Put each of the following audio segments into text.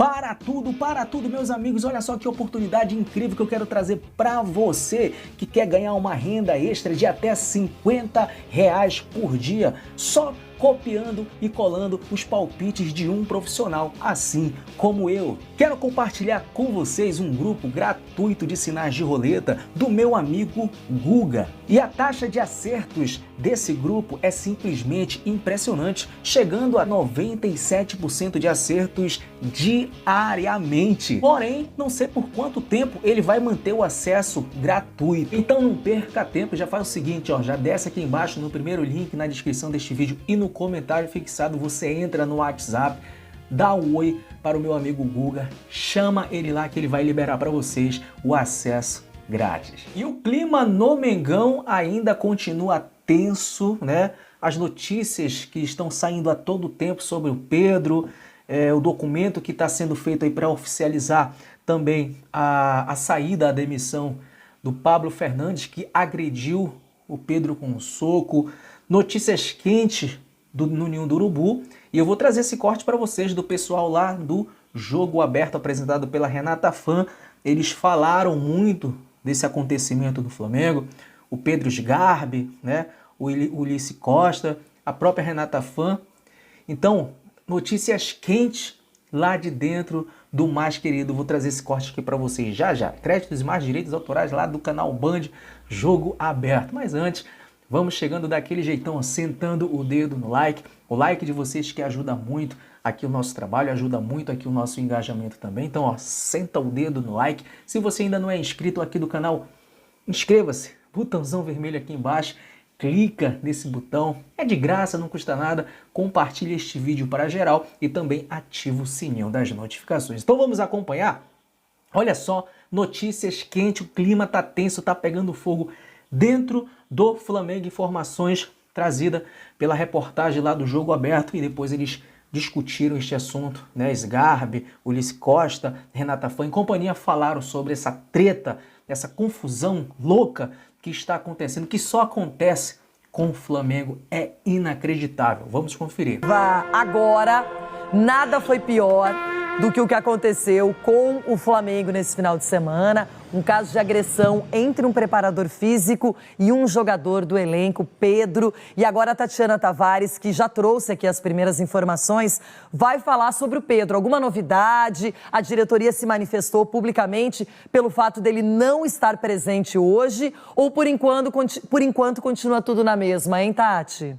Para tudo, meus amigos, olha só que oportunidade incrível que eu quero trazer para você que quer ganhar uma renda extra de até R$50 por dia, só copiando e colando os palpites de um profissional, assim como eu. Quero compartilhar com vocês um grupo gratuito de sinais de roleta do meu amigo Guga. E a taxa de acertos desse grupo é simplesmente impressionante, chegando a 97% de acertos diariamente. Porém, não sei por quanto tempo ele vai manter o acesso gratuito. Então não perca tempo, já faz o seguinte, ó, já desce aqui embaixo no primeiro link na descrição deste vídeo e no comentário fixado você entra no WhatsApp, dá um oi para o meu amigo Guga, chama ele lá que ele vai liberar para vocês o acesso grátis. E o clima no Mengão ainda continua tenso, né? As notícias que estão saindo a todo tempo sobre o Pedro, o documento que está sendo feito aí para oficializar também a saída, a demissão do Pablo Fernandes, que agrediu o Pedro com um soco, notícias quentes no Ninho do Urubu, e eu vou trazer esse corte para vocês do pessoal lá do Jogo Aberto, apresentado pela Renata Fã. Eles falaram muito desse acontecimento do Flamengo, o Pedro Sgarbi, né, o Ulisses Costa, a própria Renata Fã. Então, notícias quentes lá de dentro do Mais Querido. Vou trazer esse corte aqui para vocês já já. Créditos e mais direitos autorais lá do canal Band Jogo Aberto. Mas antes, vamos chegando daquele jeitão, sentando o dedo no like. O like de vocês que ajuda muito aqui o nosso trabalho, ajuda muito aqui o nosso engajamento também. Então, ó, senta o dedo no like. Se você ainda não é inscrito aqui do canal, inscreva-se. Botãozão vermelho aqui embaixo. Clica nesse botão, é de graça, não custa nada. Compartilhe este vídeo para geral e também ativa o sininho das notificações. Então vamos acompanhar? Olha só, notícias quentes, o clima tá tenso, tá pegando fogo dentro do Flamengo. Informações trazidas pela reportagem lá do Jogo Aberto, e depois eles discutiram este assunto, né? Sgarbi, Ulisses Costa, Renata Fã e companhia falaram sobre essa treta, essa confusão louca que está acontecendo, que só acontece com o Flamengo. É inacreditável. Vamos conferir. Agora, nada foi pior do que o que aconteceu com o Flamengo nesse final de semana. Um caso de agressão entre um preparador físico e um jogador do elenco, Pedro. E agora a Tatiana Tavares, que já trouxe aqui as primeiras informações, vai falar sobre o Pedro. Alguma novidade? A diretoria se manifestou publicamente pelo fato dele não estar presente hoje? Ou por enquanto continua tudo na mesma, hein, Tati?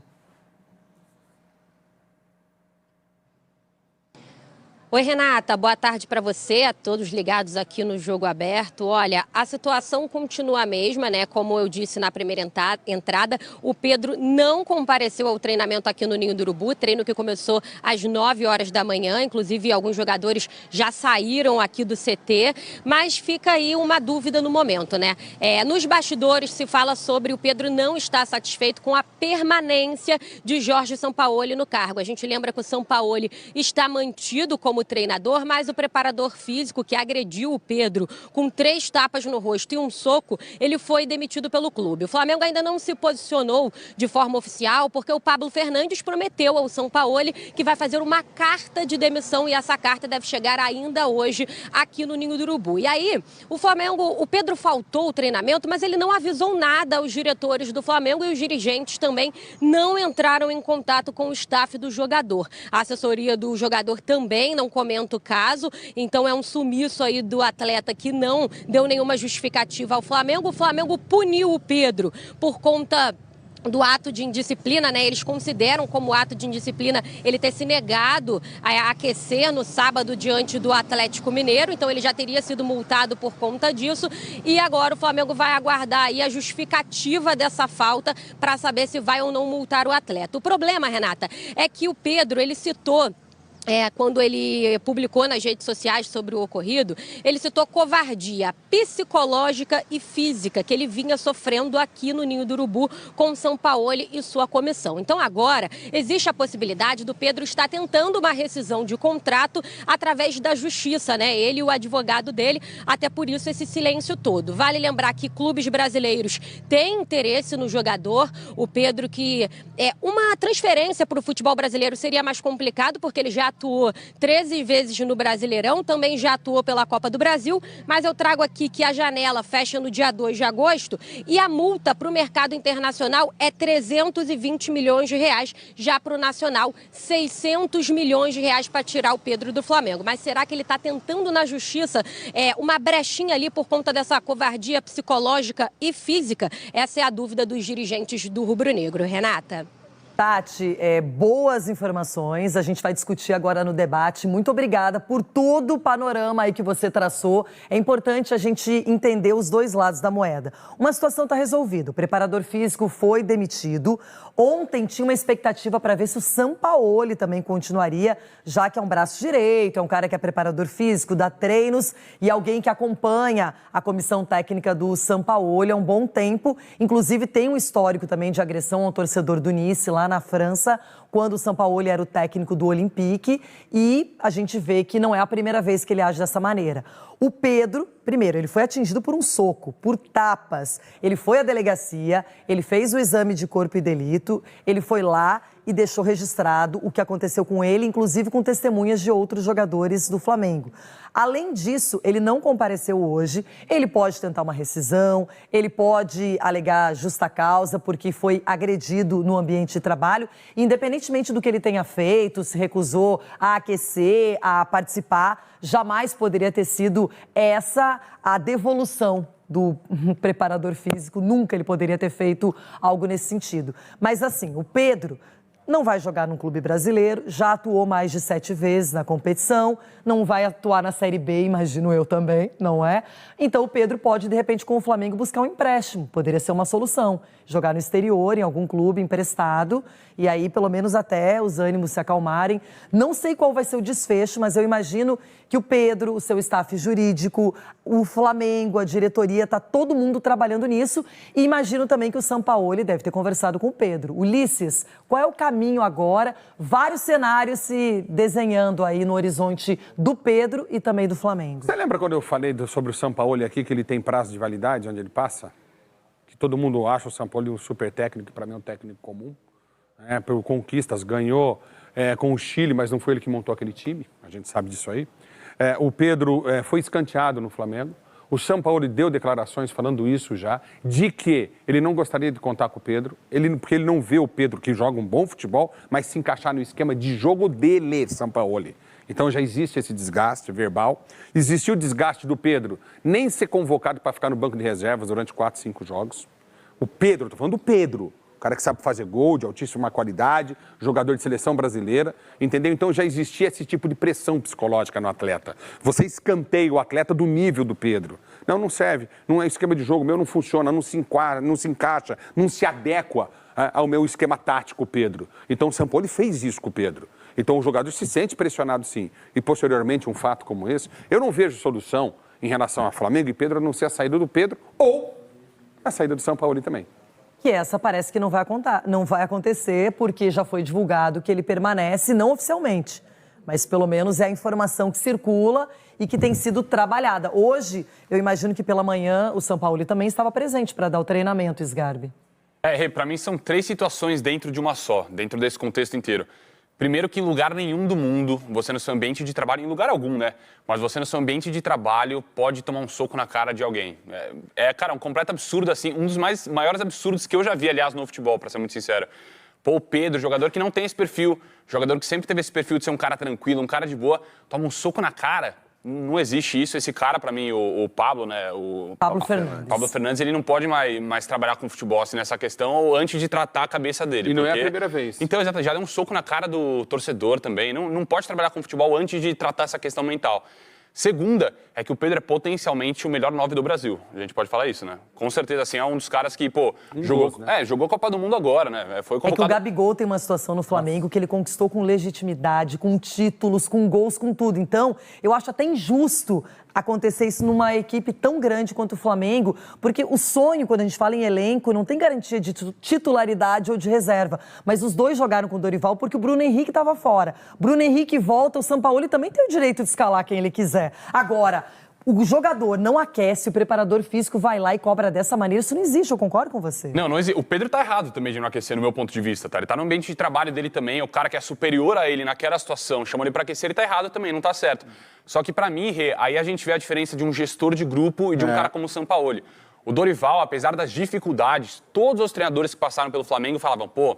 Oi, Renata, boa tarde para você, a todos ligados aqui no Jogo Aberto. Olha, a situação continua a mesma, né? Como eu disse na primeira entrada, o Pedro não compareceu ao treinamento aqui no Ninho do Urubu, treino que começou às 9 horas da manhã, inclusive alguns jogadores já saíram aqui do CT, mas fica aí uma dúvida no momento, né? Nos bastidores se fala sobre o Pedro não estar satisfeito com a permanência de Jorge Sampaoli no cargo. A gente lembra que o Sampaoli está mantido como treinador, mas o preparador físico que agrediu o Pedro com 3 tapas no rosto e um soco, ele foi demitido pelo clube. O Flamengo ainda não se posicionou de forma oficial, porque o Pablo Fernandes prometeu ao Sampaoli que vai fazer uma carta de demissão, e essa carta deve chegar ainda hoje aqui no Ninho do Urubu. E aí, o Pedro faltou o treinamento, mas ele não avisou nada aos diretores do Flamengo, e os dirigentes também não entraram em contato com o staff do jogador. A assessoria do jogador também não comenta o caso, então é um sumiço aí do atleta que não deu nenhuma justificativa ao Flamengo. O Flamengo puniu o Pedro por conta do ato de indisciplina, né? Eles consideram como ato de indisciplina ele ter se negado a aquecer no sábado diante do Atlético Mineiro, então ele já teria sido multado por conta disso, e agora o Flamengo vai aguardar aí a justificativa dessa falta para saber se vai ou não multar o atleta. O problema, Renata, é que o Pedro, ele citou quando ele publicou nas redes sociais sobre o ocorrido, ele citou covardia psicológica e física que ele vinha sofrendo aqui no Ninho do Urubu com o Sampaoli e sua comissão. Então agora existe a possibilidade do Pedro estar tentando uma rescisão de contrato através da justiça, né? Ele e o advogado dele, até por isso esse silêncio todo. Vale lembrar que clubes brasileiros têm interesse no jogador. O Pedro, que uma transferência para o futebol brasileiro seria mais complicado porque ele já atuou 13 vezes no Brasileirão, também já atuou pela Copa do Brasil, mas eu trago aqui que a janela fecha no dia 2 de agosto e a multa para o mercado internacional é 320 milhões de reais, já para o Nacional, 600 milhões de reais para tirar o Pedro do Flamengo. Mas será que ele está tentando na justiça uma brechinha ali por conta dessa covardia psicológica e física? Essa é a dúvida dos dirigentes do rubro-negro. Renata? Tati, boas informações, a gente vai discutir agora no debate. Muito obrigada por todo o panorama aí que você traçou. É importante a gente entender os dois lados da moeda. Uma situação está resolvida, o preparador físico foi demitido. Ontem tinha uma expectativa para ver se o Sampaoli também continuaria, já que é um braço direito, é um cara que é preparador físico, dá treinos e alguém que acompanha a comissão técnica do Sampaoli há um bom tempo. Inclusive tem um histórico também de agressão ao torcedor do Nice lá na França, quando o Sampaoli era o técnico do Olympique, e a gente vê que não é a primeira vez que ele age dessa maneira. O Pedro, primeiro, ele foi atingido por um soco, por tapas. Ele foi à delegacia, ele fez o exame de corpo e delito, ele foi lá e deixou registrado o que aconteceu com ele, inclusive com testemunhas de outros jogadores do Flamengo. Além disso, ele não compareceu hoje, ele pode tentar uma rescisão, ele pode alegar justa causa porque foi agredido no ambiente de trabalho, independentemente do que ele tenha feito, se recusou a aquecer, a participar, jamais poderia ter sido essa a devolução do preparador físico, nunca ele poderia ter feito algo nesse sentido. Mas assim, o Pedro não vai jogar num clube brasileiro, já atuou mais de 7 vezes na competição, não vai atuar na Série B, imagino eu também, não é? Então o Pedro pode, de repente, com o Flamengo, buscar um empréstimo, poderia ser uma solução. Jogar no exterior, em algum clube emprestado, e aí pelo menos até os ânimos se acalmarem. Não sei qual vai ser o desfecho, mas eu imagino que o Pedro, o seu staff jurídico, o Flamengo, a diretoria, está todo mundo trabalhando nisso. E imagino também que o Sampaoli deve ter conversado com o Pedro. Ulisses, qual é o caminho agora? Vários cenários se desenhando aí no horizonte do Pedro e também do Flamengo. Você lembra quando eu falei sobre o Sampaoli aqui, que ele tem prazo de validade onde ele passa? Que todo mundo acha o Sampaoli um super técnico, que para mim é um técnico comum. Por conquistas, ganhou com o Chile, mas não foi ele que montou aquele time, a gente sabe disso aí. O Pedro foi escanteado no Flamengo. O Sampaoli deu declarações falando isso já, de que ele não gostaria de contar com o Pedro, porque ele não vê o Pedro que joga um bom futebol, mas se encaixar no esquema de jogo dele, Sampaoli. Então já existe esse desgaste verbal. Existiu o desgaste do Pedro nem ser convocado para ficar no banco de reservas durante 4, 5 jogos. O Pedro, estou falando do Pedro, o cara que sabe fazer gol, de altíssima qualidade, jogador de seleção brasileira, entendeu? Então já existia esse tipo de pressão psicológica no atleta. Você escanteia o atleta do nível do Pedro. Não serve, não é esquema de jogo, meu não funciona, não se encaixa, não se adequa ao meu esquema tático, Pedro. Então o Sampaoli fez isso com o Pedro. Então o jogador se sente pressionado sim. E posteriormente um fato como esse, eu não vejo solução em relação a Flamengo e Pedro a não ser a saída do Pedro ou a saída do Sampaoli também. Que essa parece que não vai acontecer, porque já foi divulgado que ele permanece, não oficialmente, mas pelo menos é a informação que circula e que tem sido trabalhada. Hoje, eu imagino que pela manhã o Sampaoli também estava presente para dar o treinamento, Sgarbi. Para mim são 3 situações dentro de uma só, dentro desse contexto inteiro. Primeiro que em lugar nenhum do mundo, você no seu ambiente de trabalho, em lugar algum, né? Mas você no seu ambiente de trabalho pode tomar um soco na cara de alguém. Cara, um completo absurdo, assim, um dos maiores absurdos que eu já vi, aliás, no futebol, pra ser muito sincero. Pô, o Pedro, jogador que não tem esse perfil, jogador que sempre teve esse perfil de ser um cara tranquilo, um cara de boa, toma um soco na cara. Não existe isso. Esse cara, pra mim, o Pablo, né? O Pablo Fernandes. Pablo Fernandes, ele não pode mais trabalhar com futebol assim, nessa questão antes de tratar a cabeça dele. E não é a primeira vez. Então, exato, já deu um soco na cara do torcedor também. Não pode trabalhar com futebol antes de tratar essa questão mental. Segunda, é que o Pedro é potencialmente o melhor 9 do Brasil. A gente pode falar isso, né? Com certeza, assim, é um dos caras que, jogou Copa do Mundo agora, né? Foi convocado... É que o Gabigol tem uma situação no Flamengo que ele conquistou com legitimidade, com títulos, com gols, com tudo. Então, eu acho até injusto acontecer isso numa equipe tão grande quanto o Flamengo, porque o sonho, quando a gente fala em elenco, não tem garantia de titularidade ou de reserva. Mas os dois jogaram com o Dorival porque o Bruno Henrique estava fora. Bruno Henrique volta, o Sampaoli também tem o direito de escalar quem ele quiser. Agora, O jogador não aquece, o preparador físico vai lá e cobra dessa maneira. Isso não existe, eu concordo com você. Não existe. O Pedro tá errado também de não aquecer, no meu ponto de vista, tá? Ele tá no ambiente de trabalho dele também, o cara que é superior a ele naquela situação, chamando ele pra aquecer, ele tá errado também, não tá certo. Só que pra mim, Rê, aí a gente vê a diferença de um gestor de grupo e de um cara como o Sampaoli. O Dorival, apesar das dificuldades, todos os treinadores que passaram pelo Flamengo falavam, pô,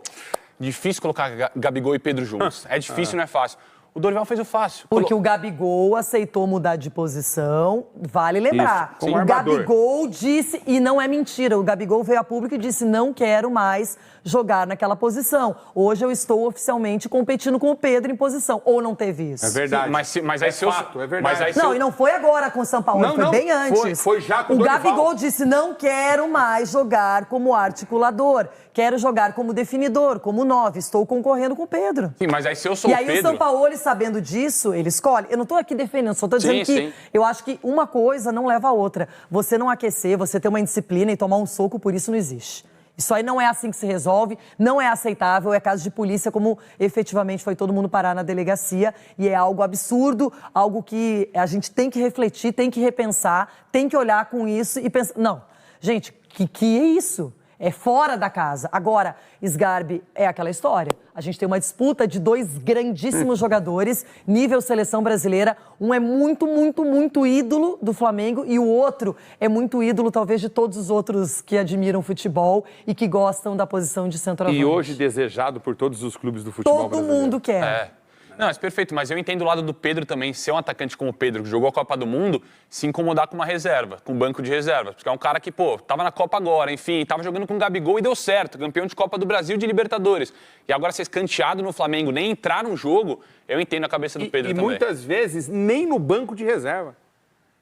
difícil colocar Gabigol e Pedro juntos. É difícil, não é fácil. O Dorival fez o fácil. Porque o Gabigol aceitou mudar de posição, vale lembrar. Isso, como o armador. Gabigol disse, e não é mentira, o Gabigol veio a público e disse, não quero mais jogar naquela posição. Hoje eu estou oficialmente competindo com o Pedro em posição. Ou não teve isso? É verdade. Mas aí se eu... fato, é verdade. Mas aí se Não, eu- e não foi agora com o São Paulo, foi bem antes. Foi já com o O Dorival. Gabigol disse, não quero mais jogar como articulador, quero jogar como definidor, como 9, estou concorrendo com o Pedro. Sim, mas aí se eu sou E o aí Pedro... o Sampaoli, sabendo disso, ele escolhe. Eu não estou aqui defendendo, só estou dizendo Sim. eu acho que uma coisa não leva a outra. Você não aquecer, você ter uma indisciplina e tomar um soco, por isso não existe. Isso aí não é assim que se resolve, não é aceitável, é caso de polícia, como efetivamente foi todo mundo parar na delegacia, e é algo absurdo, algo que a gente tem que refletir, tem que repensar, tem que olhar com isso e pensar... Não, gente, que é isso? É fora da casa. Agora, Sgarbi, é aquela história. A gente tem uma disputa de dois grandíssimos jogadores, nível seleção brasileira. Um é muito, muito, muito ídolo do Flamengo e o outro é muito ídolo, talvez, de todos os outros que admiram futebol e que gostam da posição de centroavante. E hoje desejado por todos os clubes do futebol todo brasileiro. mundo quer. É. Não, mas perfeito, mas eu entendo o lado do Pedro também, ser um atacante como o Pedro, que jogou a Copa do Mundo, se incomodar com uma reserva, com um banco de reserva. Porque é um cara que, pô, tava na Copa agora, enfim, tava jogando com o Gabigol e deu certo, campeão de Copa do Brasil de Libertadores. E agora ser escanteado no Flamengo, nem entrar no jogo, eu entendo a cabeça do Pedro e também. muitas vezes nem no banco de reserva.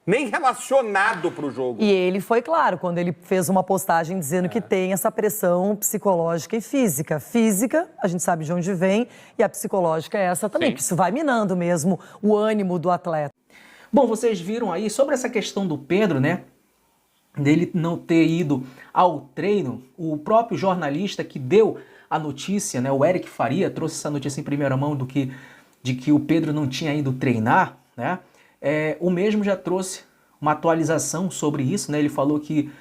Nem relacionado pro jogo. E ele foi claro quando ele fez uma postagem dizendo que tem essa pressão psicológica e física. Física, a gente sabe de onde vem, e a psicológica é essa também, Sim. que isso vai minando mesmo o ânimo do atleta. Bom, vocês viram aí sobre essa questão do Pedro, né? Dele não ter ido ao treino. O próprio jornalista que deu a notícia, né? O Eric Faria trouxe essa notícia em primeira mão de que o Pedro não tinha ido treinar, né? O mesmo já trouxe uma atualização sobre isso, né? Ele falou que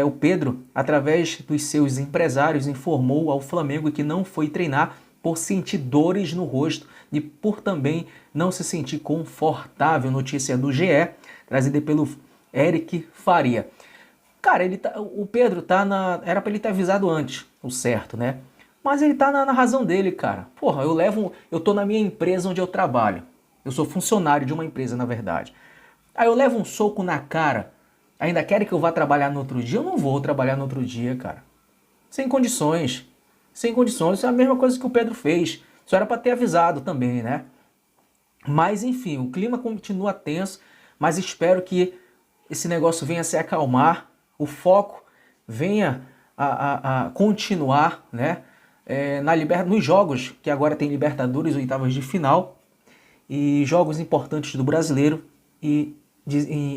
o Pedro, através dos seus empresários, informou ao Flamengo que não foi treinar por sentir dores no rosto e por também não se sentir confortável. Notícia do GE, trazida pelo Eric Faria. Cara, o Pedro era para ele ter avisado antes, o certo, né? Mas ele tá na razão dele, cara. Porra, eu tô na minha empresa onde eu trabalho. Eu sou funcionário de uma empresa, na verdade. Aí eu levo um soco na cara. Ainda querem que eu vá trabalhar no outro dia? Eu não vou trabalhar no outro dia, cara. Sem condições. Sem condições. Isso é a mesma coisa que o Pedro fez. Isso era para ter avisado também, né? Mas, enfim, o clima continua tenso. Mas espero que esse negócio venha a se acalmar. O foco venha a continuar, né? Nos jogos que agora tem Libertadores, oitavas de final. E jogos importantes do Brasileiro, e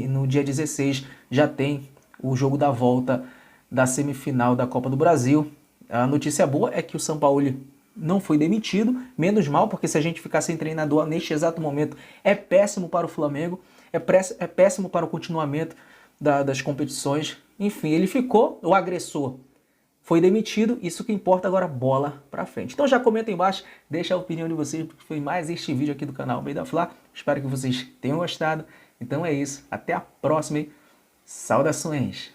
no dia 16 já tem o jogo da volta da semifinal da Copa do Brasil. A notícia boa é que o Sampaoli não foi demitido, menos mal, porque se a gente ficar sem treinador neste exato momento, é péssimo para o Flamengo, é péssimo para o continuamento das competições. Enfim, ele ficou, o agressor foi demitido, isso que importa agora, bola pra frente. Então já comenta aí embaixo, deixa a opinião de vocês, porque foi mais este vídeo aqui do canal Meio da Fla. Espero que vocês tenham gostado. Então é isso, até a próxima e saudações!